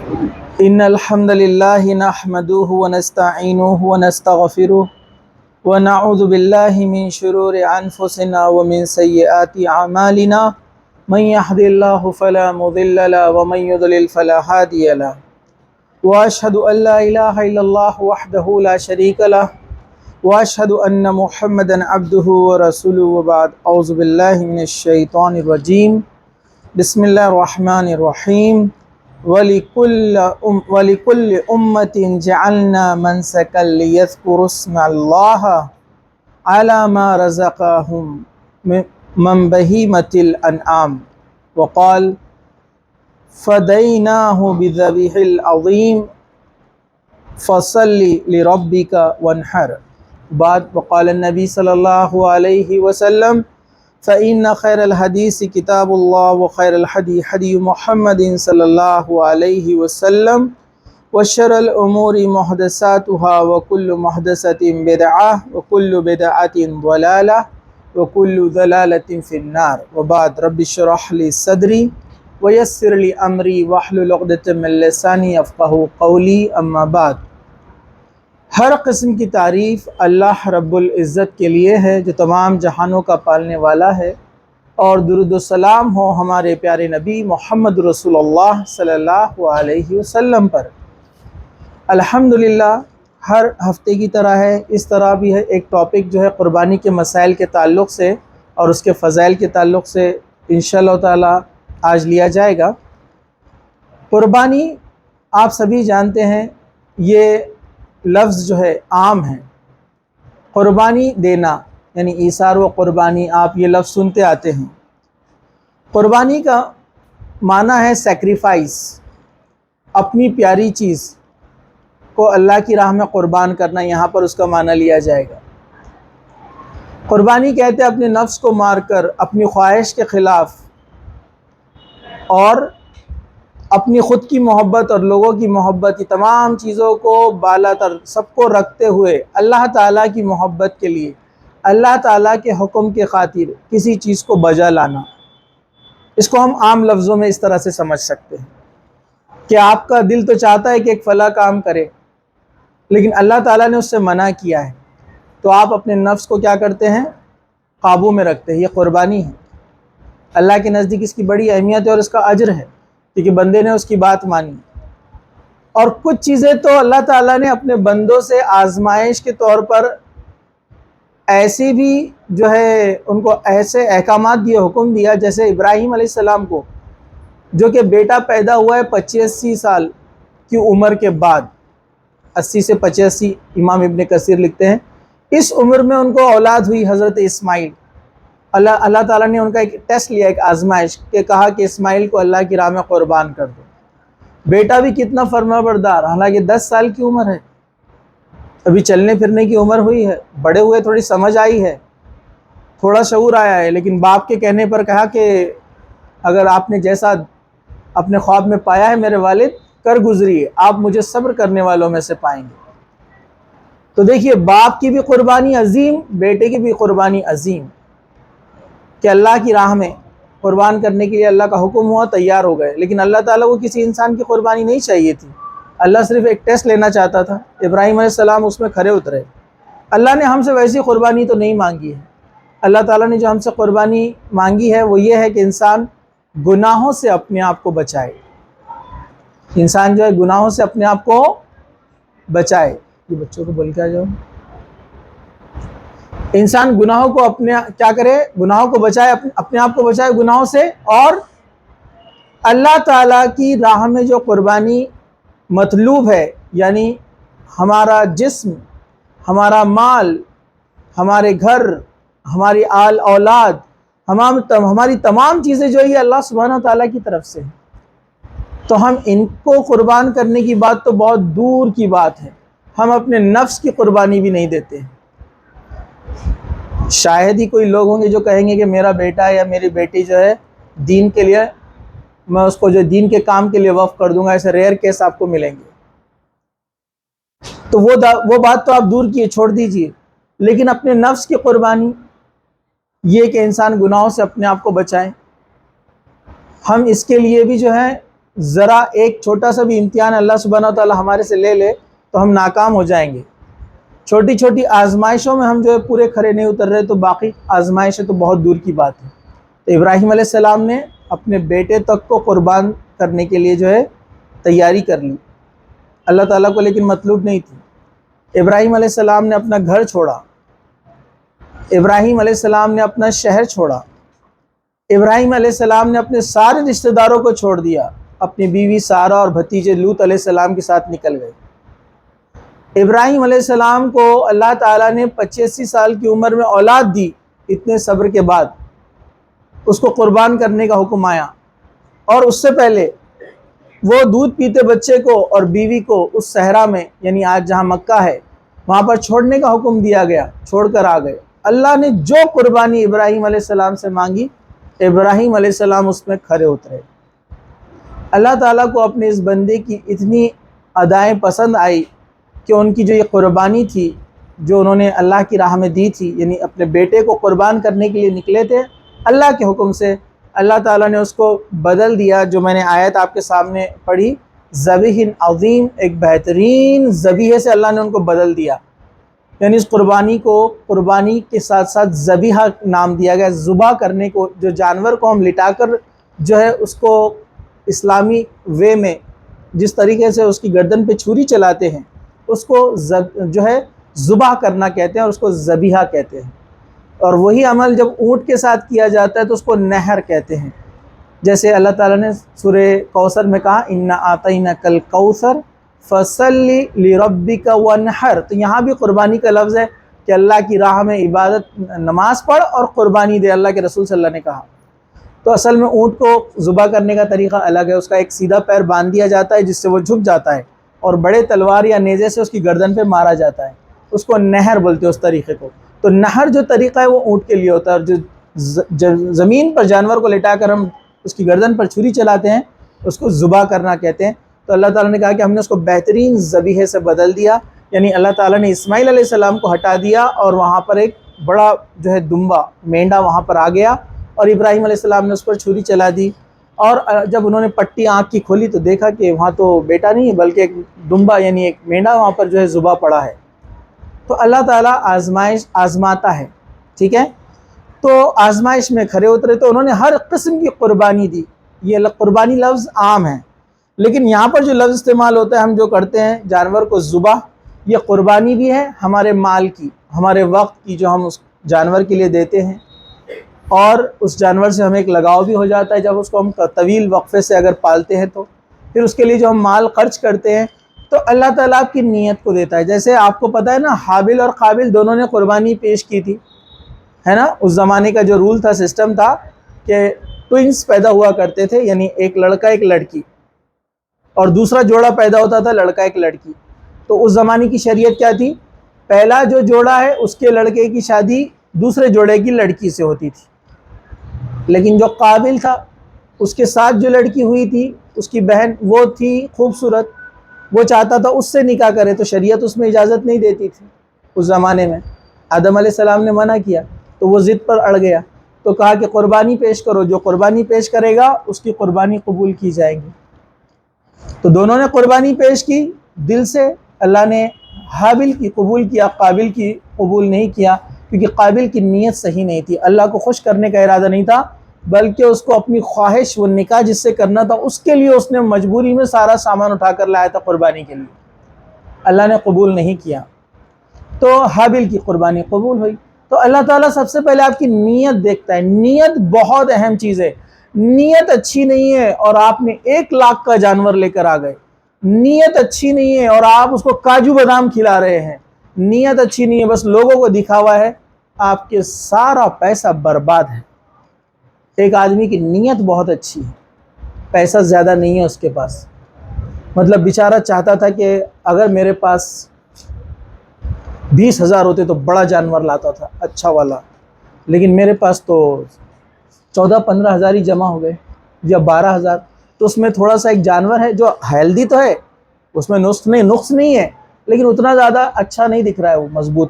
إن الحمد لله نحمده ونستعينه ونستغفره ونعوذ بالله من شرور أنفسنا ومن سيئات أعمالنا من يهد الله فلا مضل له ومن يضلل فلا هادي له وأشهد أن لا إله إلا الله وحده لا شريك له وأشهد أن محمدا عبده ورسوله وبعد أعوذ بالله من الشيطان الرجيم بسم الله الرحمن الرحيم وَلِكُلِّ أُمَّةٍ جَعَلْنَا مَنْسَكًا لِيَذْكُرُوا اسْمَ اللَّهِ عَلَى مَا رَزَقَهُم مِّن بَهِيمَةِ الْأَنْعَامِ وقال فَدَيْنَاهُ بِذَبِيحٍ عَظِيمٍ فَصَلِّ لِرَبِّكَ وَانْحَرْ بعد وقال النبي صلى الله عليه وسلم فإن خير الحديث كتاب الله وخير الهدي هدي محمد صلى الله عليه وسلم وشر الأمور محدثاتها وكل محدثة بدعة وكل بدعة ضلالة وكل ضلالة في النار وبعد رب اشرح لي صدري ويسر لي أمري واحلل عقدة من لساني يفقهوا قولي أما بعد ہر قسم کی تعریف اللہ رب العزت کے لیے ہے جو تمام جہانوں کا پالنے والا ہے، اور درود و سلام ہو ہمارے پیارے نبی محمد رسول اللہ صلی اللہ علیہ وسلم پر۔ الحمدللہ ہر ہفتے کی طرح ہے، اس طرح بھی ہے ایک ٹاپک جو ہے قربانی کے مسائل کے تعلق سے اور اس کے فضائل کے تعلق سے انشاءاللہ تعالی آج لیا جائے گا۔ قربانی آپ سبھی جانتے ہیں، یہ لفظ جو ہے عام ہے۔ قربانی دینا یعنی ایثار و قربانی، آپ یہ لفظ سنتے آتے ہیں۔ قربانی کا معنی ہے سیکریفائس، اپنی پیاری چیز کو اللہ کی راہ میں قربان کرنا، یہاں پر اس کا معنی لیا جائے گا۔ قربانی کہتے ہیں اپنے نفس کو مار کر اپنی خواہش کے خلاف اور اپنی خود کی محبت اور لوگوں کی محبت، یہ تمام چیزوں کو بالا تر سب کو رکھتے ہوئے اللہ تعالیٰ کی محبت کے لیے، اللہ تعالیٰ کے حکم کے خاطر کسی چیز کو بجا لانا۔ اس کو ہم عام لفظوں میں اس طرح سے سمجھ سکتے ہیں کہ آپ کا دل تو چاہتا ہے کہ ایک فلاں کام کرے، لیکن اللہ تعالیٰ نے اس سے منع کیا ہے، تو آپ اپنے نفس کو کیا کرتے ہیں؟ قابو میں رکھتے ہیں۔ یہ قربانی ہے۔ اللہ کے نزدیک اس کی بڑی اہمیت ہے اور اس کا اجر ہے، کیونکہ بندے نے اس کی بات مانی۔ اور کچھ چیزیں تو اللہ تعالیٰ نے اپنے بندوں سے آزمائش کے طور پر ایسی بھی جو ہے ان کو ایسے احکامات دیے، حکم دیا، جیسے ابراہیم علیہ السلام کو، جو کہ بیٹا پیدا ہوا ہے 85 سال کی عمر کے بعد، 80 سے 85 امام ابن کثیر لکھتے ہیں، اس عمر میں ان کو اولاد ہوئی حضرت اسماعیل۔ اللہ تعالیٰ نے ان کا ایک ٹیسٹ لیا، ایک آزمائش، کہ کہا کہ اسماعیل کو اللہ کی راہ میں قربان کر دو۔ بیٹا بھی کتنا فرمانبردار، حالانکہ 10 سال کی عمر ہے، ابھی چلنے پھرنے کی عمر ہوئی ہے، بڑے ہوئے، تھوڑی سمجھ آئی ہے، تھوڑا شعور آیا ہے، لیکن باپ کے کہنے پر کہا کہ اگر آپ نے جیسا اپنے خواب میں پایا ہے میرے والد، کر گزریے، آپ مجھے صبر کرنے والوں میں سے پائیں گے۔ تو دیکھیے، باپ کی بھی قربانی عظیم، بیٹے کی بھی قربانی عظیم، کہ اللہ کی راہ میں قربان کرنے کے لیے اللہ کا حکم ہوا، تیار ہو گئے۔ لیکن اللہ تعالیٰ کو کسی انسان کی قربانی نہیں چاہیے تھی، اللہ صرف ایک ٹیسٹ لینا چاہتا تھا۔ ابراہیم علیہ السلام اس میں کھرے اترے۔ اللہ نے ہم سے ویسی قربانی تو نہیں مانگی ہے۔ اللہ تعالیٰ نے جو ہم سے قربانی مانگی ہے وہ یہ ہے کہ انسان گناہوں سے اپنے آپ کو بچائے، انسان جو ہے گناہوں سے اپنے آپ کو بچائے۔ یہ بچوں کو بول کے آ جاؤ۔ انسان گناہوں کو اپنے کیا کرے؟ گناہوں کو بچائے، اپنے آپ کو بچائے گناہوں سے، اور اللہ تعالیٰ کی راہ میں جو قربانی مطلوب ہے، یعنی ہمارا جسم، ہمارا مال، ہمارے گھر، ہماری آل اولاد، ہماری تمام چیزیں جو یہ اللہ سبحانہ تعالیٰ کی طرف سے ہیں، تو ہم ان کو قربان کرنے کی بات تو بہت دور کی بات ہے۔ ہم اپنے نفس کی قربانی بھی نہیں دیتے ہیں۔ شاید ہی کوئی لوگ ہوں گے جو کہیں گے کہ میرا بیٹا یا میری بیٹی جو ہے دین کے لیے، میں اس کو جو دین کے کام کے لیے وقف کر دوں گا، ایسے ریئر کیس آپ کو ملیں گے۔ تو وہ بات تو آپ دور کیے، چھوڑ دیجئے۔ لیکن اپنے نفس کی قربانی، یہ کہ انسان گناہوں سے اپنے آپ کو بچائے، ہم اس کے لیے بھی جو ہے ذرا ایک چھوٹا سا بھی امتحان اللہ سبحانہ و تعالیٰ ہمارے سے لے لے تو ہم ناکام ہو جائیں گے. چھوٹی چھوٹی آزمائشوں میں ہم جو ہے پورے کھڑے نہیں اتر رہے تو باقی آزمائشیں تو بہت دور کی بات ہے. تو ابراہیم علیہ السلام نے اپنے بیٹے تک کو قربان کرنے کے لیے جو ہے تیاری کر لی. اللہ تعالیٰ کو لیکن مطلوب نہیں تھی. ابراہیم علیہ السلام نے اپنا گھر چھوڑا، ابراہیم علیہ السلام نے اپنا شہر چھوڑا، ابراہیم علیہ السلام نے اپنے سارے رشتہ داروں کو چھوڑ دیا، اپنی بیوی سارہ اور بھتیجے لوط علیہ السلام کے ساتھ نکل گئے. ابراہیم علیہ السلام کو اللہ تعالیٰ نے 85 سال کی عمر میں اولاد دی. اتنے صبر کے بعد اس کو قربان کرنے کا حکم آیا، اور اس سے پہلے وہ دودھ پیتے بچے کو اور بیوی کو اس صحرا میں، یعنی آج جہاں مکہ ہے، وہاں پر چھوڑنے کا حکم دیا گیا، چھوڑ کر آ گئے. اللہ نے جو قربانی ابراہیم علیہ السلام سے مانگی، ابراہیم علیہ السلام اس میں کھرے اترے. اللہ تعالیٰ کو اپنے اس بندے کی اتنی ادائیں پسند آئی کہ ان کی جو یہ قربانی تھی جو انہوں نے اللہ کی راہ میں دی تھی، یعنی اپنے بیٹے کو قربان کرنے کے لیے نکلے تھے، اللہ کے حکم سے اللہ تعالیٰ نے اس کو بدل دیا. جو میں نے آیت آپ کے سامنے پڑھی، ذبیح عظیم، ایک بہترین ذبیحے سے اللہ نے ان کو بدل دیا. یعنی اس قربانی کو قربانی کے ساتھ ساتھ ذبیحہ نام دیا گیا. ذبح کرنے کو، جو جانور کو ہم لٹا کر جو ہے اس کو اسلامی وے میں جس طریقے سے اس کی گردن پہ چھری چلاتے ہیں، اس کو جو ہے ذبح کرنا کہتے ہیں اور اس کو ذبیحہ کہتے ہیں. اور وہی عمل جب اونٹ کے ساتھ کیا جاتا ہے تو اس کو نہر کہتے ہیں. جیسے اللہ تعالیٰ نے سورہ کوثر میں کہا اِنَّا أَعْطَيْنَاكَ الْكَوْثَرَ فَصَلِّ لِرَبِّكَ وَانْحَرْ. تو یہاں بھی قربانی کا لفظ ہے کہ اللہ کی راہ میں عبادت، نماز پڑھ اور قربانی دے، اللہ کے رسول صلی اللہ علیہ وسلم نے کہا. تو اصل میں اونٹ کو ذبح کرنے کا طریقہ الگ ہے. اس کا ایک سیدھا پیر باندھ دیا جاتا ہے جس سے وہ جھک جاتا ہے، اور بڑے تلوار یا نیزے سے اس کی گردن پہ مارا جاتا ہے. اس کو نہر بولتے ہیں اس طریقے کو. تو نہر جو طریقہ ہے وہ اونٹ کے لیے ہوتا ہے، اور جو زمین پر جانور کو لٹا کر ہم اس کی گردن پر چھری چلاتے ہیں اس کو ذبح کرنا کہتے ہیں. تو اللہ تعالیٰ نے کہا کہ ہم نے اس کو بہترین ذبیحے سے بدل دیا. یعنی اللہ تعالیٰ نے اسماعیل علیہ السلام کو ہٹا دیا اور وہاں پر ایک بڑا جو ہے دمبا، مینڈا وہاں پر آ گیا، اور ابراہیم علیہ السلام نے اس پر چھری چلا دی. اور جب انہوں نے پٹی آنکھ کی کھولی تو دیکھا کہ وہاں تو بیٹا نہیں ہے بلکہ ایک دمبا، یعنی ایک مینڈا وہاں پر جو ہے ذبح پڑا ہے. تو اللہ تعالیٰ آزماتا ہے، ٹھیک ہے. تو آزمائش میں کھرے اترے تو انہوں نے ہر قسم کی قربانی دی. یہ قربانی لفظ عام ہے، لیکن یہاں پر جو لفظ استعمال ہوتا ہے ہم جو کرتے ہیں جانور کو ذبح، یہ قربانی بھی ہے ہمارے مال کی، ہمارے وقت کی جو ہم اس جانور کے لیے دیتے ہیں، اور اس جانور سے ہمیں ایک لگاؤ بھی ہو جاتا ہے جب اس کو ہم طویل وقفے سے اگر پالتے ہیں. تو پھر اس کے لیے جو ہم مال خرچ کرتے ہیں تو اللہ تعالیٰ آپ کی نیت کو دیتا ہے. جیسے آپ کو پتہ ہے نا، حابل اور قابل دونوں نے قربانی پیش کی تھی، ہے نا. اس زمانے کا جو رول تھا، سسٹم تھا کہ ٹوئنس پیدا ہوا کرتے تھے، یعنی ایک لڑکا ایک لڑکی، اور دوسرا جوڑا پیدا ہوتا تھا لڑکا ایک لڑکی. تو اس زمانے کی شریعت کیا تھی؟ پہلا جو جوڑا ہے اس کے لڑکے کی شادی دوسرے جوڑے کی لڑکی سے ہوتی تھی. لیکن جو قابل تھا اس کے ساتھ جو لڑکی ہوئی تھی، اس کی بہن وہ تھی خوبصورت، وہ چاہتا تھا اس سے نکاح کرے، تو شریعت اس میں اجازت نہیں دیتی تھی اس زمانے میں. آدم علیہ السلام نے منع کیا تو وہ ضد پر اڑ گیا، تو کہا کہ قربانی پیش کرو، جو قربانی پیش کرے گا اس کی قربانی قبول کی جائے گی. تو دونوں نے قربانی پیش کی دل سے. اللہ نے حابل کی قبول کیا، قابل کی قبول نہیں کیا، کیونکہ قابل کی نیت صحیح نہیں تھی. اللہ کو خوش کرنے کا ارادہ نہیں تھا، بلکہ اس کو اپنی خواہش، وہ نکاح جس سے کرنا تھا اس کے لیے اس نے مجبوری میں سارا سامان اٹھا کر لایا تھا قربانی کے لیے. اللہ نے قبول نہیں کیا، تو حابل کی قربانی قبول ہوئی. تو اللہ تعالیٰ سب سے پہلے آپ کی نیت دیکھتا ہے. نیت بہت اہم چیز ہے. نیت اچھی نہیں ہے اور آپ نے 1 لاکھ کا جانور لے کر آ گئے، نیت اچھی نہیں ہے اور آپ اس کو کاجو بادام کھلا رہے ہیں، نیت اچھی نہیں ہے، بس لوگوں کو دکھاوا ہے، آپ کے سارا پیسہ برباد ہے. ایک آدمی کی نیت بہت اچھی ہے، پیسہ زیادہ نہیں ہے اس کے پاس، مطلب بیچارہ چاہتا تھا کہ اگر میرے پاس 20,000 ہوتے تو بڑا جانور لاتا تھا اچھا والا، لیکن میرے پاس تو 14-15 ہزار ہی جمع ہو گئے یا 12,000. تو اس میں تھوڑا سا ایک جانور ہے جو ہیلدی تو ہے، اس میں نقص نہیں ہے، لیکن اتنا زیادہ اچھا نہیں دکھ رہا ہے، وہ مضبوط.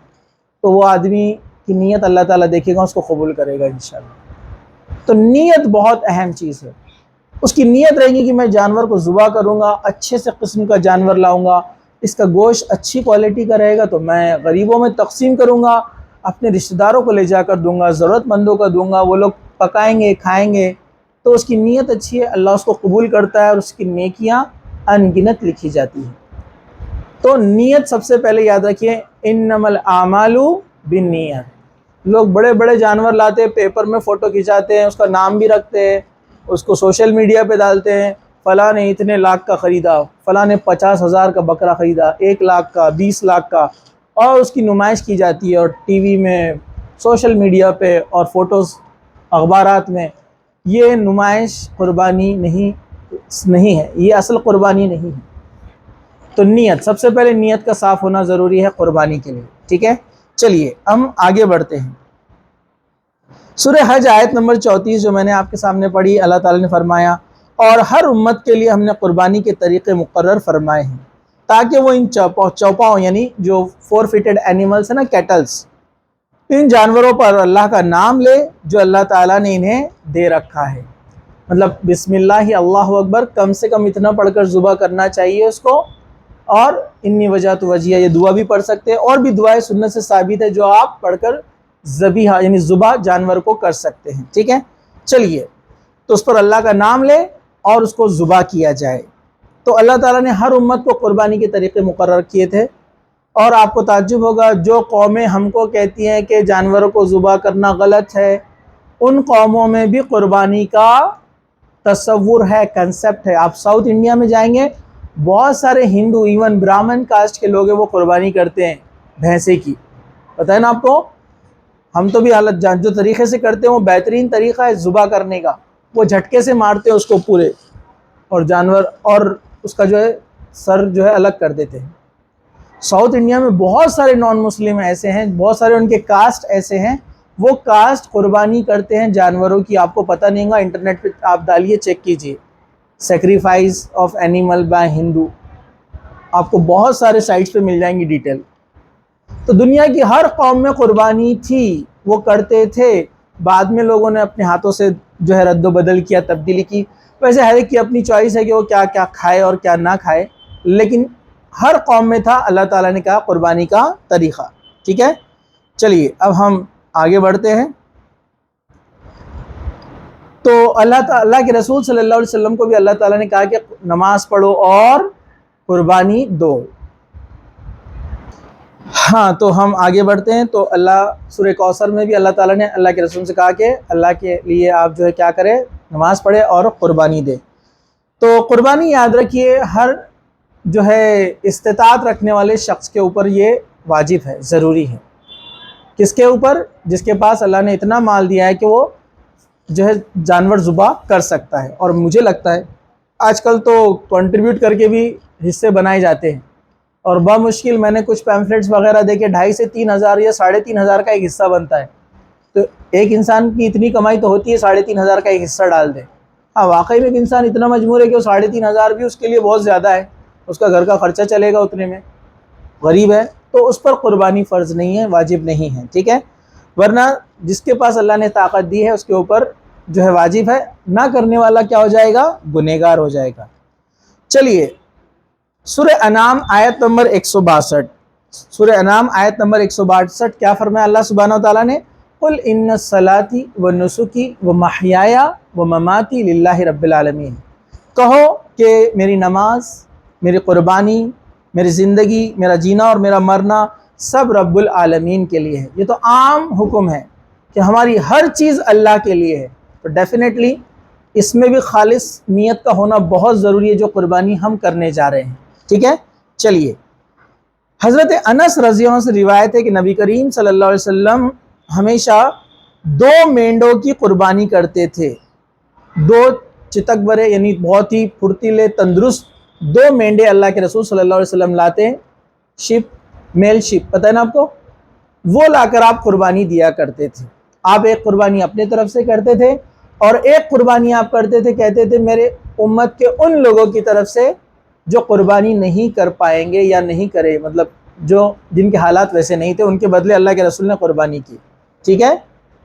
تو وہ آدمی کی نیت اللہ تعالیٰ دیکھے گا، اس کو قبول کرے گا انشاءاللہ. تو نیت بہت اہم چیز ہے. اس کی نیت رہے گی کہ میں جانور کو ذبح کروں گا، اچھے سے قسم کا جانور لاؤں گا، اس کا گوشت اچھی کوالٹی کا رہے گا تو میں غریبوں میں تقسیم کروں گا، اپنے رشتہ داروں کو لے جا کر دوں گا، ضرورت مندوں کو دوں گا، وہ لوگ پکائیں گے کھائیں گے، تو اس کی نیت اچھی ہے، اللہ اس کو قبول کرتا ہے اور اس کی نیکیاں ان گنت لکھی جاتی ہیں۔ تو نیت سب سے پہلے یاد رکھیے، انما الاعمال بالنیت۔ لوگ بڑے بڑے جانور لاتے ہیں، پیپر میں فوٹو کھنچاتے ہیں، اس کا نام بھی رکھتے ہیں، اس کو سوشل میڈیا پہ ڈالتے ہیں، فلاں نے اتنے لاکھ کا خریدا، فلاں نے 50,000 کا بکرا خریدا، 1 لاکھ کا، 20 لاکھ کا، اور اس کی نمائش کی جاتی ہے، اور ٹی وی میں، سوشل میڈیا پہ، اور فوٹوز اخبارات میں۔ یہ نمائش قربانی نہیں ہے، یہ اصل قربانی نہیں ہے۔ تو نیت، سب سے پہلے نیت کا صاف ہونا ضروری ہے قربانی کے لیے، ٹھیک ہے۔ چلیے ہم آگے بڑھتے ہیں۔ سورہ حج آیت نمبر 34 جو میں نے آپ کے سامنے پڑھی، اللہ تعالیٰ نے فرمایا، اور ہر امت کے لیے ہم نے قربانی کے طریقے مقرر فرمائے ہیں تاکہ وہ ان چوپاؤں یعنی جو 4 فیٹڈ اینیملز ہیں نا، کیٹلز، ان جانوروں پر اللہ کا نام لے جو اللہ تعالیٰ نے انہیں دے رکھا ہے۔ مطلب بسم اللہ اللہ اکبر کم سے کم اتنا پڑھ کر ذبح کرنا چاہیے اس کو، اور انی وجہت وجیہ یہ دعا بھی پڑھ سکتے ہیں، اور بھی دعائیں سنت سے ثابت ہے جو آپ پڑھ کر ذبیحہ یعنی ذبح جانور کو کر سکتے ہیں، ٹھیک ہے۔ چلیے تو اس پر اللہ کا نام لے اور اس کو ذبح کیا جائے۔ تو اللہ تعالیٰ نے ہر امت کو قربانی کے طریقے مقرر کیے تھے، اور آپ کو تعجب ہوگا جو قومیں ہم کو کہتی ہیں کہ جانوروں کو ذبح کرنا غلط ہے، ان قوموں میں بھی قربانی کا تصور ہے، کنسپٹ ہے۔ آپ ساؤتھ انڈیا میں جائیں گے، بہت سارے ہندو، ایون برامن کاسٹ کے لوگ ہیں، وہ قربانی کرتے ہیں بھینسے کی، پتہ ہے نا آپ کو۔ ہم تو بھی حالت جان جو طریقے سے کرتے ہیں وہ بہترین طریقہ ہے ذبح کرنے کا، وہ جھٹکے سے مارتے ہیں اس کو پورے، اور جانور اور اس کا جو ہے سر جو ہے الگ کر دیتے ہیں۔ ساؤتھ انڈیا میں بہت سارے نان مسلم ایسے ہیں، بہت سارے ان کے کاسٹ ایسے ہیں، وہ کاسٹ قربانی کرتے ہیں جانوروں کی، آپ کو پتہ نہیں ہوگا، انٹرنیٹ پہ آپ ڈالیے چیک کیجئے، سیکریفائس آف اینیمل بائی ہندو، آپ کو بہت سارے سائٹس پہ مل جائیں گی ڈیٹیل۔ تو دنیا کی ہر قوم میں قربانی تھی، وہ کرتے تھے، بعد میں لوگوں نے اپنے ہاتھوں سے جو ہے رد و بدل کیا، تبدیلی کی۔ ویسے ہر ایک کی اپنی چوائس ہے کہ وہ کیا کیا کھائے اور کیا نہ کھائے، لیکن ہر قوم میں تھا، اللہ تعالیٰ نے کہا قربانی کا طریقہ، ٹھیک ہے۔ چلیے اب ہم آگے بڑھتے ہیں۔ تو اللہ کے رسول صلی اللہ علیہ وسلم کو بھی اللہ تعالیٰ نے کہا کہ نماز پڑھو اور قربانی دو۔ ہاں تو ہم آگے بڑھتے ہیں۔ تو اللہ سورہ کوثر میں بھی اللہ تعالیٰ نے اللہ کے رسول سے کہا کہ اللہ کے لیے آپ جو ہے کیا کریں، نماز پڑھے اور قربانی دے۔ تو قربانی یاد رکھیے ہر جو ہے استطاعت رکھنے والے شخص کے اوپر یہ واجب ہے، ضروری ہے۔ کس کے اوپر؟ جس کے پاس اللہ نے اتنا مال دیا ہے کہ وہ جو ہے جانور ذبح کر سکتا ہے۔ اور مجھے لگتا ہے آج کل تو کنٹریبیوٹ کر کے بھی حصے بنائے جاتے ہیں، اور بمشکل میں نے کچھ پیمفلیٹس وغیرہ دیکھے 2,500 سے 3,000 یا 3,500 کا ایک حصہ بنتا ہے۔ تو ایک انسان کی اتنی کمائی تو ہوتی ہے 3,500 کا ایک حصہ ڈال دے۔ ہاں واقعی میں ایک انسان اتنا مجبور ہے کہ وہ 3,500 بھی اس کے لیے بہت زیادہ ہے، اس کا گھر کا خرچہ چلے گا اتنے میں، غریب ہے، تو اس پر قربانی فرض نہیں ہے، واجب نہیں ہے، ٹھیک ہے۔ ورنہ جس کے پاس اللہ نے طاقت دی ہے اس کے اوپر جو ہے واجب ہے، نہ کرنے والا کیا ہو جائے گا؟ گنہگار ہو جائے گا۔ چلیے سورہ انعام آیت نمبر 162، سورہ انعام آیت نمبر 162 کیا فرمایا اللہ سبحانہ و تعالیٰ نے؟ قُلْ إِنَّ صَلَاتِي وَنُسُكِي وَمَحْيَايَ وَمَمَاتِي لِلَّهِ رَبِّ الْعَالَمِينَ، کہو کہ میری نماز، میری قربانی، میری زندگی، میرا جینا اور میرا مرنا سب رب العالمین کے لیے ہے۔ یہ تو عام حکم ہے کہ ہماری ہر چیز اللہ کے لیے ہے، تو ڈیفینیٹلی اس میں بھی خالص نیت کا ہونا بہت ضروری ہے جو قربانی ہم کرنے جا رہے ہیں، ٹھیک ہے۔ چلیے حضرت انس رضی اللہ عنہ سے روایت ہے کہ نبی کریم صلی اللہ علیہ وسلم ہمیشہ 2 مینڈوں کی قربانی کرتے تھے، 2 چتک برے یعنی بہت ہی پھرتیلے تندرست 2 مینڈے اللہ کے رسول صلی اللہ علیہ وسلم لاتے، شپ، میل شپ، پتہ ہے نا آپ کو، وہ لا کر آپ قربانی دیا کرتے تھے۔ آپ ایک قربانی اپنے طرف سے کرتے تھے اور ایک قربانی آپ کرتے تھے، کہتے تھے میرے امت کے ان لوگوں کی طرف سے جو قربانی نہیں کر پائیں گے یا نہیں کرے، مطلب جن کے حالات ویسے نہیں تھے، ان کے بدلے اللہ کے رسول نے قربانی کی، ٹھیک ہے۔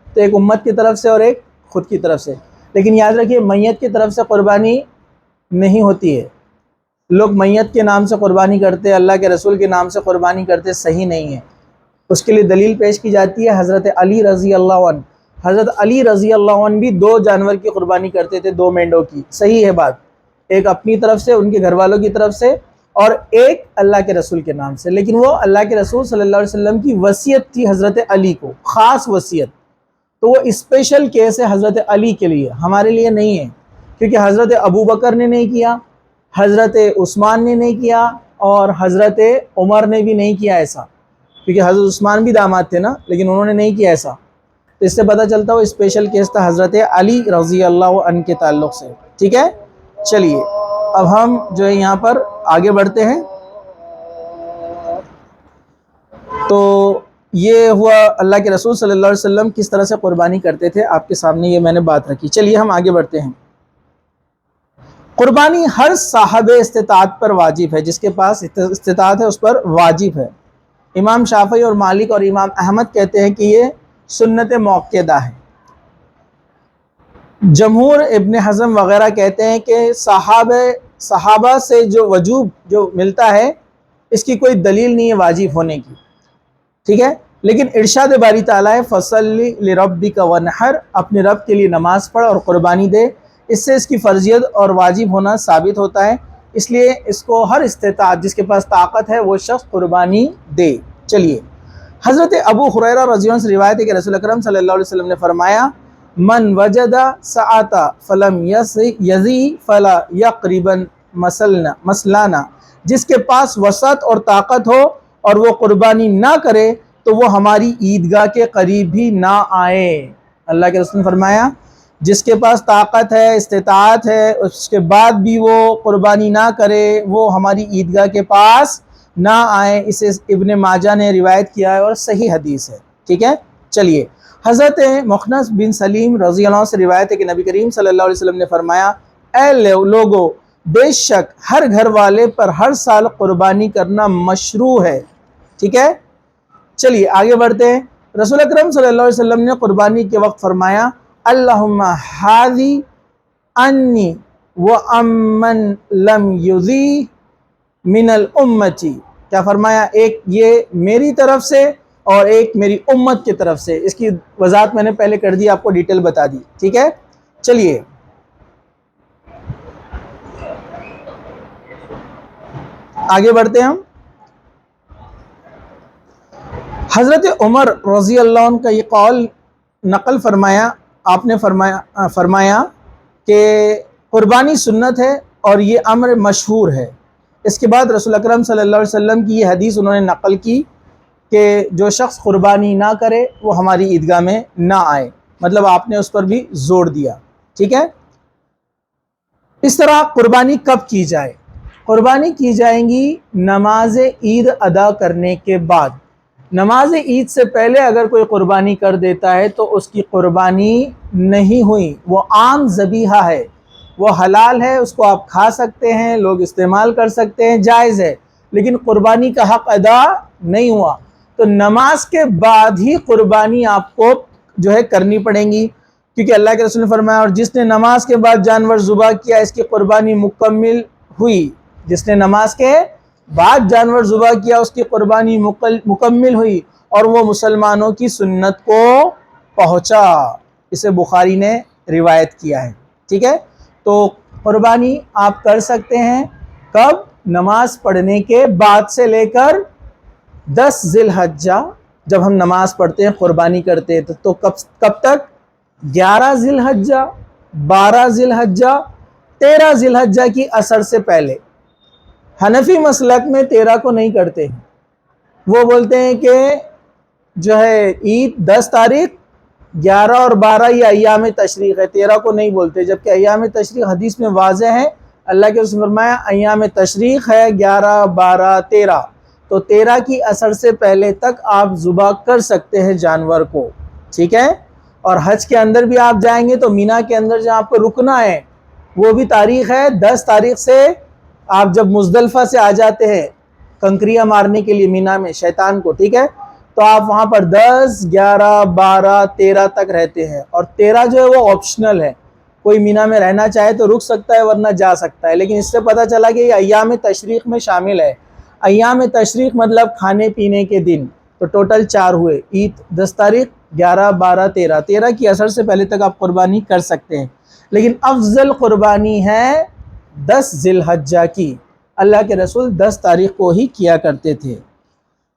تو ایک امت کی طرف سے اور ایک خود کی طرف سے۔ لیکن یاد رکھیے میت کی طرف سے قربانی نہیں ہوتی ہے. لوگ میت کے نام سے قربانی کرتے، اللہ کے رسول کے نام سے قربانی کرتے، صحیح نہیں ہے. اس کے لیے دلیل پیش کی جاتی ہے حضرت علی رضی اللہ عنہ. حضرت علی رضی اللہ عنہ بھی 2 جانور کی قربانی کرتے تھے، 2 مینڈوں کی. صحیح ہے بات، ایک اپنی طرف سے ان کے گھر والوں کی طرف سے اور ایک اللہ کے رسول کے نام سے. لیکن وہ اللہ کے رسول صلی اللہ علیہ وسلم کی وصیت تھی حضرت علی کو، خاص وصیت، تو وہ اسپیشل کیس ہے حضرت علی کے لیے، ہمارے لیے نہیں ہے. کیونکہ حضرت ابو بکر نے نہیں کیا، حضرت عثمان نے نہیں کیا، اور حضرت عمر نے بھی نہیں کیا ایسا. کیونکہ حضرت عثمان بھی داماد تھے نا، لیکن انہوں نے نہیں کیا ایسا. تو اس سے پتہ چلتا وہ اسپیشل کیس تھا حضرت علی رضی اللہ عنہ کے تعلق سے. ٹھیک ہے، چلیے اب ہم جو ہے یہاں پر آگے بڑھتے ہیں. تو یہ ہوا اللہ کے رسول صلی اللہ علیہ وسلم کس طرح سے قربانی کرتے تھے، آپ کے سامنے یہ میں نے بات رکھی. چلیے ہم آگے بڑھتے ہیں. قربانی ہر صاحب استطاعت پر واجب ہے، جس کے پاس استطاعت ہے اس پر واجب ہے. امام شافعی اور مالک اور امام احمد کہتے ہیں کہ یہ سنت موقدہ ہے. جمہور ابن حزم وغیرہ کہتے ہیں کہ صحابہ سے جو وجوب جو ملتا ہے اس کی کوئی دلیل نہیں ہے واجب ہونے کی. ٹھیک ہے، لیکن ارشاد باری تعالیٰ ہے فَصَلِّ لِرَبِّكَ وَانْحَرْ، اپنے رب کے لیے نماز پڑھ اور قربانی دے. اس سے اس کی فرضیت اور واجب ہونا ثابت ہوتا ہے. اس لیے اس کو ہر استطاعت، جس کے پاس طاقت ہے وہ شخص قربانی دے. چلیے حضرت ابو ہریرہ رضی اللہ عنہ سے روایت ہے کہ رسول اکرم صلی اللہ علیہ وسلم نے فرمایا من وجد سعۃ فلم یزی فلا یقربن مسلانا، جس کے پاس وسعت اور طاقت ہو اور وہ قربانی نہ کرے تو وہ ہماری عیدگاہ کے قریب بھی نہ آئے. اللہ کے رسول نے فرمایا جس کے پاس طاقت ہے، استطاعت ہے، اس کے بعد بھی وہ قربانی نہ کرے وہ ہماری عیدگاہ کے پاس نہ آئے. اسے ابن ماجہ نے روایت کیا ہے اور صحیح حدیث ہے. ٹھیک ہے، چلیے حضرت مخنث بن سلیم رضی اللہ عنہ سے روایت ہے کہ نبی کریم صلی اللہ علیہ وسلم نے فرمایا اے لوگو، بے شک ہر گھر والے پر ہر سال قربانی کرنا مشروع ہے. ٹھیک ہے، چلیے آگے بڑھتے ہیں. رسول اکرم صلی اللہ علیہ وسلم نے قربانی کے وقت فرمایا اللہم ہذی انی وامن لم یذی من الامتی. کیا فرمایا؟ ایک یہ میری طرف سے اور ایک میری امت کی طرف سے. اس کی وضاحت میں نے پہلے کر دی، آپ کو ڈیٹیل بتا دی. ٹھیک ہے، چلیے آگے بڑھتے ہیں ہم. حضرت عمر رضی اللہ عنہ کا یہ قول نقل فرمایا، آپ نے فرمایا کہ قربانی سنت ہے اور یہ امر مشہور ہے. اس کے بعد رسول اکرم صلی اللہ علیہ وسلم کی یہ حدیث انہوں نے نقل کی کہ جو شخص قربانی نہ کرے وہ ہماری عیدگاہ میں نہ آئے. مطلب آپ نے اس پر بھی زور دیا. ٹھیک ہے، اس طرح قربانی کب کی جائے؟ قربانی کی جائیں گی نماز عید ادا کرنے کے بعد. نماز عید سے پہلے اگر کوئی قربانی کر دیتا ہے تو اس کی قربانی نہیں ہوئی، وہ عام ذبیحہ ہے، وہ حلال ہے، اس کو آپ کھا سکتے ہیں، لوگ استعمال کر سکتے ہیں، جائز ہے، لیکن قربانی کا حق ادا نہیں ہوا. تو نماز کے بعد ہی قربانی آپ کو جو ہے کرنی پڑیں گی، کیونکہ اللہ کے رسول نے فرمایا اور جس نے نماز کے بعد جانور ذبح کیا اس کی قربانی مکمل ہوئی. جس نے نماز کے بعد جانور ذبح کیا اس کی قربانی مکمل ہوئی اور وہ مسلمانوں کی سنت کو پہنچا. اسے بخاری نے روایت کیا ہے. ٹھیک ہے، تو قربانی آپ کر سکتے ہیں کب؟ نماز پڑھنے کے بعد سے لے کر 10 ذی الحجہ، جب ہم نماز پڑھتے ہیں قربانی کرتے ہیں تو کب تک؟ 11 ذی الحجہ، 12 ذی الحجہ، 13 ذی الحجہ کی عصر سے پہلے. حنفی مسلک میں 13 کو نہیں کرتے ہیں، وہ بولتے ہیں کہ جو ہے عید 10 تاریخ، 11 اور 12 یہ ایام تشریق ہے، 13 کو نہیں بولتے. جبکہ ایام تشریق حدیث میں واضح ہے، اللہ کے رسول نے فرمایا ایام تشریق ہے 11 12 13. تو 13 کی عصر سے پہلے تک آپ ذبح کر سکتے ہیں جانور کو. ٹھیک ہے، اور حج کے اندر بھی آپ جائیں گے تو مینا کے اندر جہاں آپ کو رکنا ہے وہ بھی تاریخ ہے 10 تاریخ سے. آپ جب مزدلفہ سے آ جاتے ہیں کنکریاں مارنے کے لیے مینا میں شیطان کو، ٹھیک ہے، تو آپ وہاں پر 10 11 12 13 تک رہتے ہیں. اور 13 جو ہے وہ آپشنل ہے، کوئی مینا میں رہنا چاہے تو رک سکتا ہے ورنہ جا سکتا ہے، لیکن اس سے پتہ چلا کہ یہ ایام تشریق میں شامل ہے۔ ایام تشریق مطلب کھانے پینے کے دن، تو ٹوٹل 4 ہوئے، عید 10 تاریخ، 11، 12، 13 کی عصر سے پہلے تک آپ قربانی کر سکتے ہیں، لیکن افضل قربانی ہے 10 ذی الحجہ کی۔ اللہ کے رسول 10 تاریخ کو ہی کیا کرتے تھے،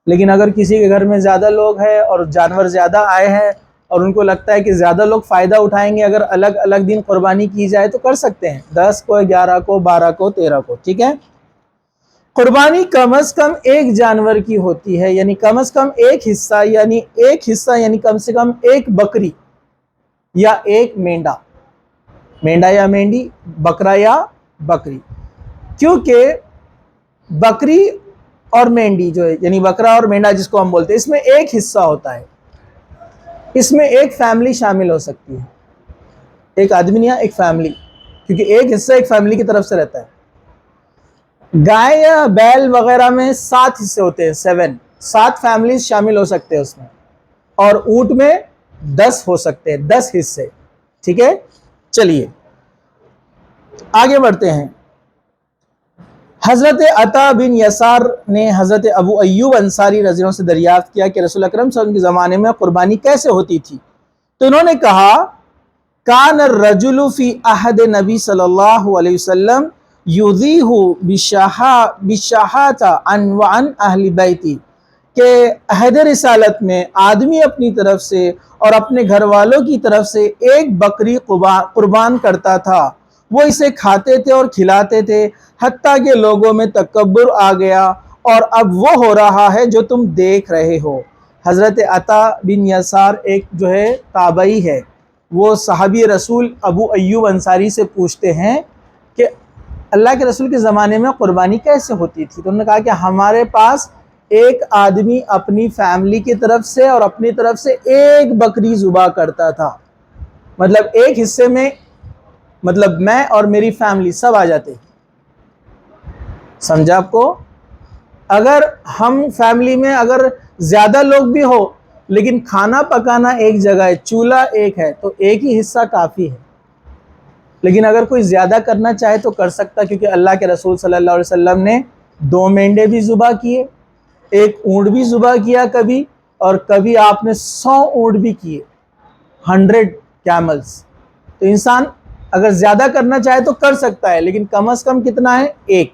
لیکن اگر کسی کے گھر میں زیادہ لوگ ہیں اور جانور زیادہ آئے ہیں اور ان کو لگتا ہے کہ زیادہ لوگ فائدہ اٹھائیں گے اگر الگ الگ دن قربانی کی جائے تو کر سکتے ہیں، 10 کو، 11 کو، 12 کو، 13 کو، ٹھیک ہے۔ قربانی کم از کم ایک جانور کی ہوتی ہے، یعنی کم از کم ایک حصہ، یعنی کم سے کم ایک بکری یا ایک مینڈا، مینڈا یا مینڈی، بکرا یا بکری، کیونکہ بکری اور مینڈی جو ہے، یعنی بکرا اور مینڈا جس کو ہم بولتے ہیں، اس میں ایک حصہ ہوتا ہے، اس میں ایک فیملی شامل ہو سکتی ہے، ایک آدمی یا ایک فیملی، کیونکہ ایک حصہ ایک فیملی کی طرف سے رہتا ہے۔ گائے یا بیل وغیرہ میں 7 حصے ہوتے ہیں، 7 فیملیز شامل ہو سکتے ہیں اس میں، اور اونٹ میں 10 ہو سکتے ہیں، 10 حصے، ٹھیک ہے۔ چلیے آگے بڑھتے ہیں۔ حضرت عطا بن یسار نے حضرت ابو ایوب انصاری رضی اللہ عنہ سے دریافت کیا کہ رسول اکرم صلی اللہ علیہ وسلم کے زمانے میں قربانی کیسے ہوتی تھی، تو انہوں نے کہا کان الرجل فی عہد نبی صلی اللہ علیہ وسلم یذیح بالشاۃ عن اہل بیتی، کہ عہد رسالت میں آدمی اپنی طرف سے اور اپنے گھر والوں کی طرف سے ایک بکری قربان کرتا تھا، وہ اسے کھاتے تھے اور کھلاتے تھے، حتیٰ کہ لوگوں میں تکبر آ گیا، اور اب وہ ہو رہا ہے جو تم دیکھ رہے ہو۔ حضرت عطا بن یسار ایک جو ہے تابعی ہے، وہ صحابی رسول ابو ایوب انصاری سے پوچھتے ہیں کہ اللہ کے رسول کے زمانے میں قربانی کیسے ہوتی تھی، تو انہوں نے کہا کہ ہمارے پاس ایک آدمی اپنی فیملی کی طرف سے اور اپنی طرف سے ایک بکری ذبح کرتا تھا، مطلب ایک حصے میں، مطلب میں اور میری فیملی سب آ جاتے، سمجھا آپ کو؟ اگر ہم فیملی میں اگر زیادہ لوگ بھی ہو لیکن کھانا پکانا ایک جگہ ہے، چولہا ایک ہے، تو ایک ہی حصہ کافی ہے، لیکن اگر کوئی زیادہ کرنا چاہے تو کر سکتا، کیونکہ اللہ کے رسول صلی اللہ علیہ وسلم نے 2 مینڈے بھی ذبح کیے، ایک اونٹ بھی ذبح کیا کبھی، اور کبھی آپ نے 100 اونٹ بھی کیے، 100 کیملز۔ تو انسان اگر زیادہ کرنا چاہے تو کر سکتا ہے، لیکن کم از کم کتنا ہے؟ ایک۔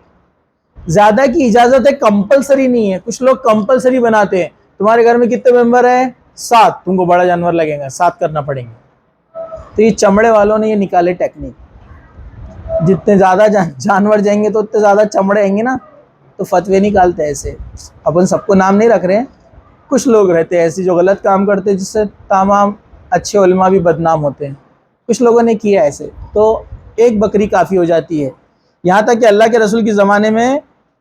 زیادہ کی اجازت ہے، کمپلسری نہیں ہے، کچھ لوگ کمپلسری بناتے ہیں، تمہارے گھر میں کتنے ممبر ہیں؟ 7، تم کو بڑا جانور لگے گا، 7 کرنا پڑیں گے۔ تو یہ چمڑے والوں نے یہ نکالے ٹیکنیک، جتنے زیادہ جانور جائیں گے تو اتنے زیادہ چمڑے آئیں گے نا، تو فتوے نکالتے ہیں ایسے۔ اپن سب کو نام نہیں رکھ رہے ہیں، کچھ لوگ رہتے ہیں ایسے جو غلط کام کرتے ہیں، جس سے تمام اچھے علماء بھی بدنام ہوتے ہیں، کچھ لوگوں نے کیا ایسے۔ تو ایک بکری کافی ہو جاتی ہے، یہاں تک کہ اللہ کے رسول کے زمانے میں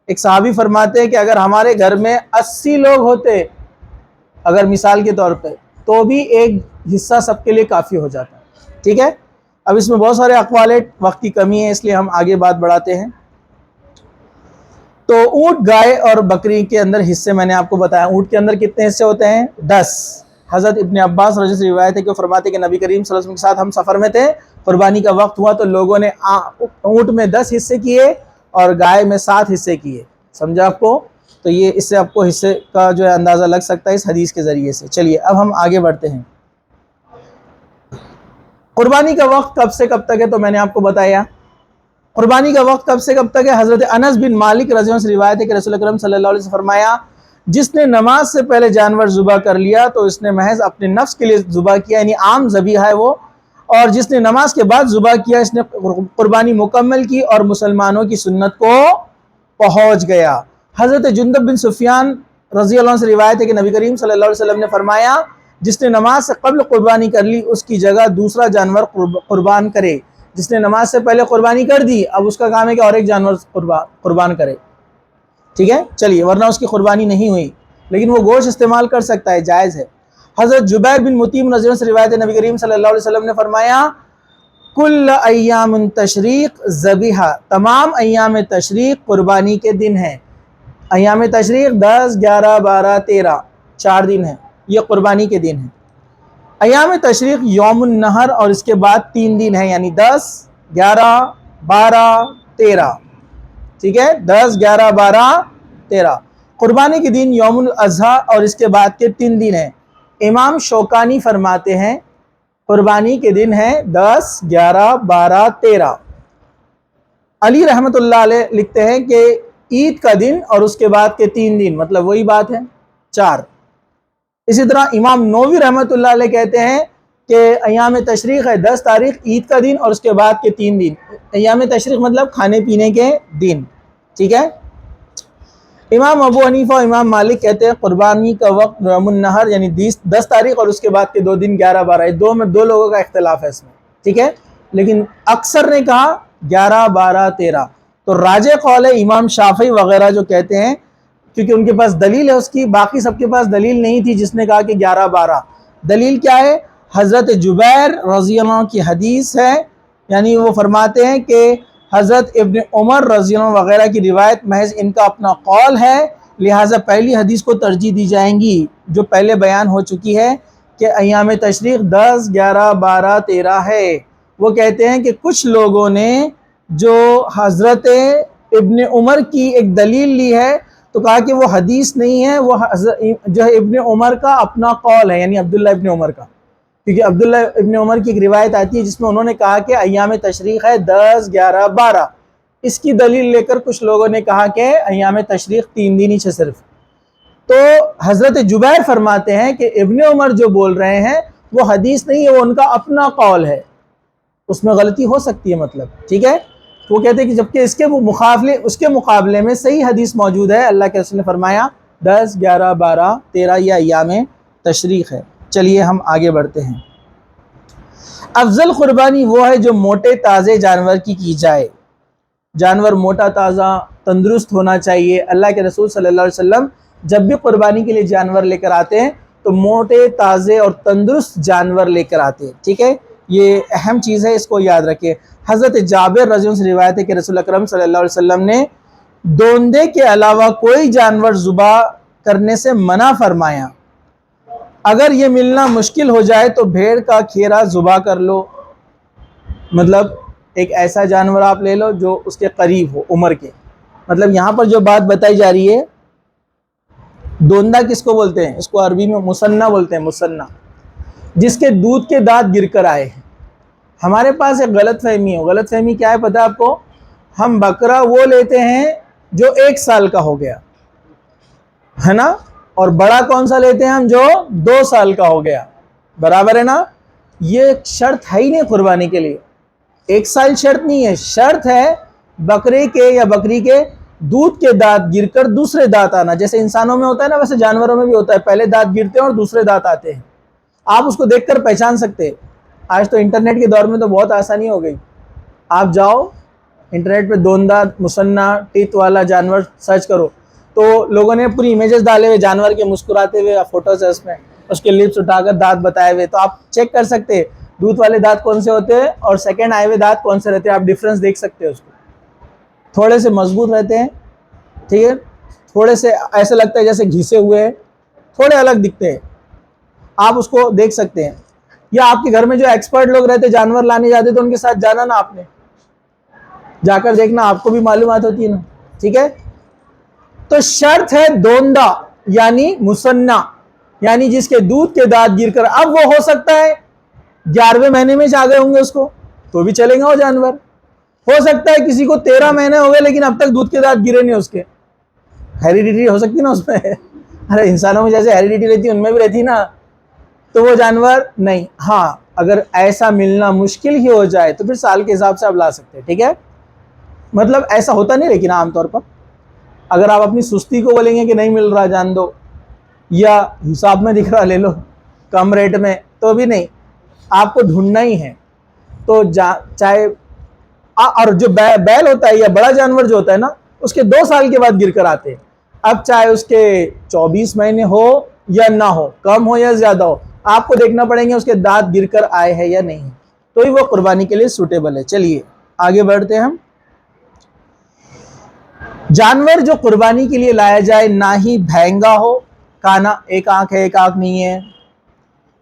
ایک صحابی فرماتے ہیں کہ اگر ہمارے گھر میں 80 لوگ ہوتے، اگر مثال کے طور پہ، تو بھی ایک حصہ سب کے لیے کافی ہو جاتا ہے، ٹھیک ہے۔ اب اس میں بہت سارے اقوال ہیں، وقت کی کمی ہے اس لیے ہم آگے بات بڑھاتے ہیں۔ تو اونٹ، گائے اور بکری کے اندر حصے میں نے آپ کو بتایا، اونٹ کے اندر کتنے حصے ہوتے ہیں؟ 10۔ حضرت ابن عباس رضی اللہ عنہ سے روایت ہے کہ وہ فرماتے ہیں کہ نبی کریم صلی اللہ علیہ وسلم کے ساتھ ہم سفر میں تھے، قربانی کا وقت ہوا تو لوگوں نے اونٹ میں 10 حصے کیے اور گائے میں 7 حصے کیے، سمجھا آپ کو؟ تو یہ اس سے آپ کو حصے کا جو ہے اندازہ لگ سکتا ہے اس حدیث کے ذریعے سے۔ چلیے اب ہم آگے بڑھتے ہیں۔ قربانی کا وقت کب سے کب تک ہے؟ تو میں نے آپ کو بتایا قربانی کا وقت کب سے کب تک ہے۔ حضرت انس بن مالک رضی اللہ عنہ سے روایت ہے کہ رسول اکرم صلی اللہ علیہ وسلم فرمایا، جس نے نماز سے پہلے جانور ذبح کر لیا تو اس نے محض اپنے نفس کے لیے ذبح کیا، یعنی عام ذبیحہ ہے وہ، اور جس نے نماز کے بعد ذبح کیا اس نے قربانی مکمل کی اور مسلمانوں کی سنت کو پہنچ گیا۔ حضرت جندب بن سفیان رضی اللہ عنہ سے روایت ہے کہ نبی کریم صلی اللہ علیہ وسلم نے فرمایا، جس نے نماز سے قبل قربانی کر لی اس کی جگہ دوسرا جانور قربان کرے، جس نے نماز سے پہلے قربانی کر دی اب اس کا کام ہے کہ اور ایک جانور قربان کرے، ٹھیک ہے۔ چلیے، ورنہ اس کی قربانی نہیں ہوئی، لیکن وہ گوشت استعمال کر سکتا ہے، جائز ہے۔ حضرت جبیر بن مطعم رضی اللہ عنہ سے روایت ہے نبی کریم صلی اللہ علیہ وسلم نے فرمایا، کل ایام تشریق ذبیحہ، تمام ایام تشریق قربانی کے دن ہیں۔ ایام تشریق 10، 11، 12، 13، 4 دن ہیں، یہ قربانی کے دن ہیں۔ ایام تشریق یوم النہر اور اس کے بعد 3 دن ہیں، یعنی 10، 11، 12، 13. ٹھیک ہے، 10، 11، 12، 13. قربانی کے دن یوم الاضحیٰ اور اس کے بعد کے 3 دن ہیں. امام شوکانی فرماتے ہیں قربانی کے دن ہیں 10، 11، 12، 13. علی رحمۃ اللہ علیہ لکھتے ہیں کہ عید کا دن اور اس کے بعد کے 3 دن، مطلب وہی بات ہے 4. اسی طرح امام نووی رحمۃ اللہ علیہ کہتے ہیں کہ ایام تشریق ہے 10 تاریخ عید کا دن اور اس کے بعد کے 3 دن. ایام تشریق مطلب کھانے پینے کے دن. ٹھیک ہے. امام ابو حنیفہ اور امام مالک کہتے ہیں قربانی کا وقت یوم النہر یعنی 10 تاریخ اور اس کے بعد کے 2 دن 11، 12. دو میں 2 لوگوں کا اختلاف ہے اس میں. ٹھیک ہے، لیکن اکثر نے کہا 11، 12، 13. تو راجح قول ہے امام شافعی وغیرہ جو کہتے ہیں، کیونکہ ان کے پاس دلیل ہے اس کی، باقی سب کے پاس دلیل نہیں تھی جس نے کہا کہ 11، 12. دلیل کیا ہے؟ حضرت جبیر رضی اللہ عنہ کی حدیث ہے، یعنی وہ فرماتے ہیں کہ حضرت ابن عمر رضی اللہ عنہ وغیرہ کی روایت محض ان کا اپنا قول ہے، لہٰذا پہلی حدیث کو ترجیح دی جائیں گی جو پہلے بیان ہو چکی ہے کہ ایام تشریق 10، 11، 12، 13 ہے. وہ کہتے ہیں کہ کچھ لوگوں نے جو حضرت ابن عمر کی ایک دلیل لی ہے تو کہا کہ وہ حدیث نہیں ہے، وہ جو ہے ابن عمر کا اپنا قول ہے، یعنی عبداللہ ابن عمر کا. کیونکہ عبداللہ ابن عمر کی ایک روایت آتی ہے جس میں انہوں نے کہا کہ ایام تشریق ہے 10، 11، 12. اس کی دلیل لے کر کچھ لوگوں نے کہا کہ ایام تشریق 3 دن ہی ہے صرف. تو حضرت جبیر فرماتے ہیں کہ ابن عمر جو بول رہے ہیں وہ حدیث نہیں ہے، وہ ان کا اپنا قول ہے، اس میں غلطی ہو سکتی ہے مطلب. ٹھیک ہے، وہ کہتے ہیں کہ جبکہ اس کے مقابلے میں صحیح حدیث موجود ہے. اللہ کے رسول نے فرمایا 10، 11، 12، 13 یہ ایام تشریق ہے. چلیے ہم آگے بڑھتے ہیں. افضل قربانی وہ ہے جو موٹے تازے جانور کی جائے. جانور موٹا تازہ تندرست ہونا چاہیے. اللہ کے رسول صلی اللہ علیہ وسلم جب بھی قربانی کے لیے جانور لے کر آتے ہیں تو موٹے تازے اور تندرست جانور لے کر آتے ہیں. ٹھیک ہے، یہ اہم چیز ہے، اس کو یاد رکھیں. حضرت جابر رضی اللہ عنہ سے روایت ہے کہ رسول اکرم صلی اللہ علیہ وسلم نے دوندے کے علاوہ کوئی جانور ذبح کرنے سے منع فرمایا. اگر یہ ملنا مشکل ہو جائے تو بھیڑ کا کھیرا ذبح کر لو. مطلب ایک ایسا جانور آپ لے لو جو اس کے قریب ہو عمر کے. مطلب یہاں پر جو بات بتائی جا رہی ہے، دوندہ کس کو بولتے ہیں؟ اس کو عربی میں مسنہ بولتے ہیں، مسنہ، جس کے دودھ کے دانت گر کر آئے ہیں. ہمارے پاس ایک غلط فہمی ہے. غلط فہمی کیا ہے پتہ آپ کو؟ ہم بکرا وہ لیتے ہیں جو 1 سال کا ہو گیا ہے نا، اور بڑا کون سا لیتے ہیں ہم؟ جو 2 سال کا ہو گیا. برابر ہے نا؟ یہ شرط ہے ہی نہیں قربانی کے لیے. 1 سال شرط نہیں ہے، شرط ہے بکرے کے یا بکری کے دودھ کے دانت گر کر دوسرے دانت آنا. جیسے انسانوں میں ہوتا ہے نا، ویسے جانوروں میں بھی ہوتا ہے، پہلے دانت گرتے ہیں اور دوسرے دانت آتے ہیں. آپ اس کو دیکھ کر پہچان سکتے ہیں. آج تو انٹرنیٹ کے دور میں تو بہت آسانی ہو گئی. آپ جاؤ انٹرنیٹ پہ دوندہ مسنہ ٹیت والا جانور سرچ کرو تو لوگوں نے پوری امیجز ڈالے ہوئے جانور کے مسکراتے ہوئے، فوٹوز ہے اس میں، اس کے لپس اٹھا کر دانت بتائے ہوئے. تو آپ چیک کر سکتے ہیں دودھ والے دانت کون سے ہوتے ہیں اور سیکنڈ آئے ہوئے دانت کون سے رہتے ہیں. آپ ڈفرنس دیکھ سکتے ہیں. اس کو تھوڑے سے مضبوط رہتے ہیں، ٹھیک ہے، تھوڑے سے ایسے لگتا ہے جیسے گھسے ہوئے ہیں، تھوڑے الگ دکھتے ہیں. آپ اس کو دیکھ سکتے ہیں. یا آپ کے گھر میں جو ایکسپرٹ لوگ رہتے جانور لانے جاتے تو ان کے ساتھ جانا نا، آپ نے جا کر دیکھنا، آپ کو بھی معلومات ہوتی ہے نا. ٹھیک ہے، تو شرط ہے دوندہ یعنی مسنہ، یعنی جس کے دودھ کے دانت گر کر. اب وہ ہو سکتا ہے 11ویں مہینے میں آ گئے ہوں گے اس کو تو بھی چلیں گا وہ جانور. ہو سکتا ہے کسی کو 13 مہینے ہو گئے لیکن اب تک دودھ کے دانت گرے نہیں اس کے. ہیریڈیٹی ہو سکتی نا اس میں. ارے انسانوں میں جیسے ہیریڈیٹی رہتی ہے ان میں بھی رہتی نا، تو وہ جانور نہیں. ہاں اگر ایسا ملنا مشکل ہی ہو جائے تو پھر سال کے حساب سے آپ لا سکتے ہیں. ٹھیک ہے، مطلب ایسا ہوتا نہیں، لیکن عام طور پر اگر آپ اپنی سستی کو بولیں گے کہ نہیں مل رہا جان دو، یا حساب میں دکھ رہا لے لو کم ریٹ میں، تو بھی نہیں، آپ کو ڈھونڈنا ہی ہے. تو چاہے اور جو بیل ہوتا ہے یا بڑا جانور جو ہوتا ہے نا، اس کے 2 سال کے بعد گر کر آتے ہیں. اب چاہے اس کے 24 مہینے ہو یا نہ ہو، کم ہو یا زیادہ ہو، آپ کو دیکھنا پڑیں گے اس کے دانت گر کر آئے ہیں یا نہیں، تو ہی وہ قربانی کے لیے سوٹیبل ہے. چلیے آگے بڑھتے ہیں ہم. جانور جو قربانی کے لیے لایا جائے نہ ہی بھینگا ہو، کانا ایک آنکھ ہے ایک آنکھ نہیں ہے،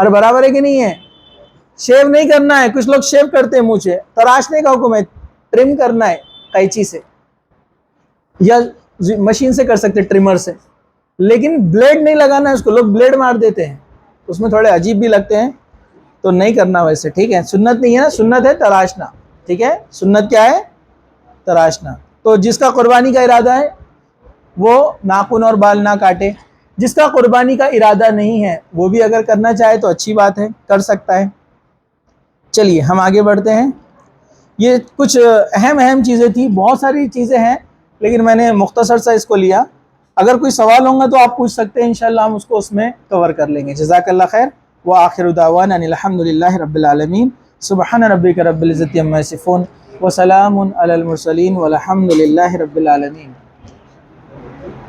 اور برابر ہے کہ نہیں ہے؟ شیو نہیں کرنا ہے، کچھ لوگ شیو کرتے ہیں منہ سے، تراشنے کا حکم ہے، ٹرم کرنا ہے قینچی سے یا مشین سے کر سکتے ٹریمر سے، لیکن بلیڈ نہیں لگانا ہے اس کو، لوگ بلیڈ مار دیتے ہیں، اس میں تھوڑے عجیب بھی لگتے ہیں، تو نہیں کرنا ویسے، ٹھیک ہے؟ سنت نہیں ہے نا، سنت ہے تراشنا، ٹھیک ہے؟ سنت کیا ہے؟ تراشنا۔ تو جس کا قربانی کا ارادہ ہے وہ ناخن اور بال نہ کاٹے، جس کا قربانی کا ارادہ نہیں ہے وہ بھی اگر کرنا چاہے تو اچھی بات ہے، کر سکتا ہے۔ چلیے ہم آگے بڑھتے ہیں۔ یہ کچھ اہم چیزیں تھیں، بہت ساری چیزیں ہیں لیکن میں نے مختصر سا اس کو لیا، اگر کوئی سوال ہوں گا تو آپ پوچھ سکتے ہیں، انشاءاللہ ہم اس کو اس میں کور کر لیں گے۔ جزاک اللہ خیر، وآخر دعوانا ان الحمد للہ رب العالمین، سبحان ربک رب العزت عما یصفون وسلام علی المرسلین والحمد للہ رب العالمین۔